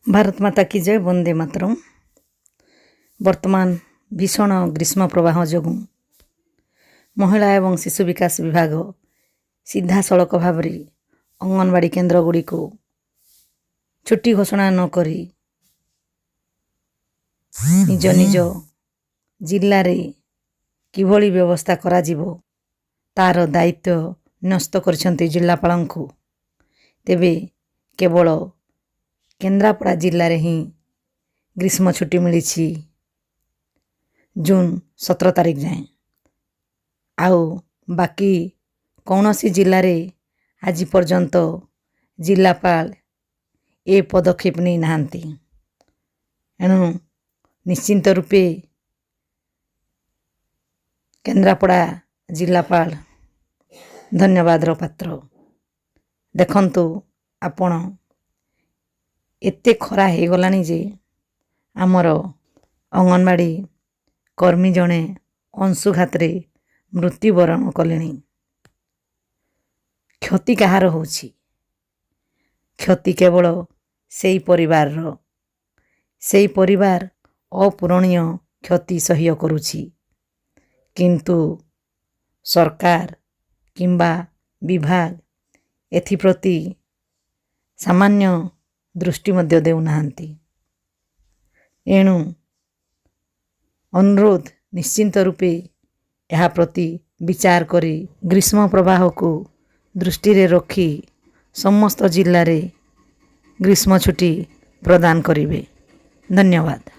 ଭାରତ ମାତା କି ଜୟ। ବନ୍ଦେ ମାତରମ୍। ବର୍ତ୍ତମାନ ଭୀଷଣ ଗ୍ରୀଷ୍ମ ପ୍ରବାହ ଯୋଗୁଁ ମହିଳା ଏବଂ ଶିଶୁ ବିକାଶ ବିଭାଗ ସିଧାସଳଖ ଭାବରେ ଅଙ୍ଗନବାଡ଼ି କେନ୍ଦ୍ରଗୁଡ଼ିକୁ ଛୁଟି ଘୋଷଣା ନ କରି ନିଜ ନିଜ ଜିଲ୍ଲାରେ କିଭଳି ବ୍ୟବସ୍ଥା କରାଯିବ ତା'ର ଦାୟିତ୍ୱ ନ୍ୟସ୍ତ କରିଛନ୍ତି ଜିଲ୍ଲାପାଳଙ୍କୁ। ତେବେ କେବଳ କେନ୍ଦ୍ରାପଡ଼ା ଜିଲ୍ଲାରେ ହିଁ ଗ୍ରୀଷ୍ମ ଛୁଟି ମିଳିଛି ଜୁନ୍ 17 ତାରିଖ ଯାଏଁ। ଆଉ ବାକି କୌଣସି ଜିଲ୍ଲାରେ ଆଜି ପର୍ଯ୍ୟନ୍ତ ଜିଲ୍ଲାପାଳ ଏ ପଦକ୍ଷେପ ନେଇନାହାନ୍ତି। ଏଣୁ ନିଶ୍ଚିନ୍ତ ରୂପେ କେନ୍ଦ୍ରାପଡ଼ା ଜିଲ୍ଲାପାଳ ଧନ୍ୟବାଦର ପାତ୍ର। ଦେଖନ୍ତୁ ଆପଣ, ଏତେ ଖରା ହେଇଗଲାଣି ଯେ ଆମର ଅଙ୍ଗନବାଡ଼ି କର୍ମୀ ଜଣେ ଅଂଶୁଘାତରେ ମୃତ୍ୟୁବରଣ କଲେଣି। କ୍ଷତି କାହାର ହେଉଛି? କ୍ଷତି କେବଳ ସେଇ ପରିବାରର। ସେଇ ପରିବାର ଅପୂରଣୀୟ କ୍ଷତି ସହ୍ୟ କରୁଛି। କିନ୍ତୁ ସରକାର କିମ୍ବା ବିଭାଗ ଏଥିପ୍ରତି ସାମାନ୍ୟ ଦୃଷ୍ଟି ମଧ୍ୟ ଦେଉନାହାନ୍ତି। ଏଣୁ ଅନୁରୋଧ, ନିଶ୍ଚିନ୍ତ ରୂପେ ଏହା ପ୍ରତି ବିଚାର କରି ଗ୍ରୀଷ୍ମ ପ୍ରବାହକୁ ଦୃଷ୍ଟିରେ ରଖି ସମସ୍ତ ଜିଲ୍ଲାରେ ଗ୍ରୀଷ୍ମ ଛୁଟି ପ୍ରଦାନ କରିବେ। ଧନ୍ୟବାଦ।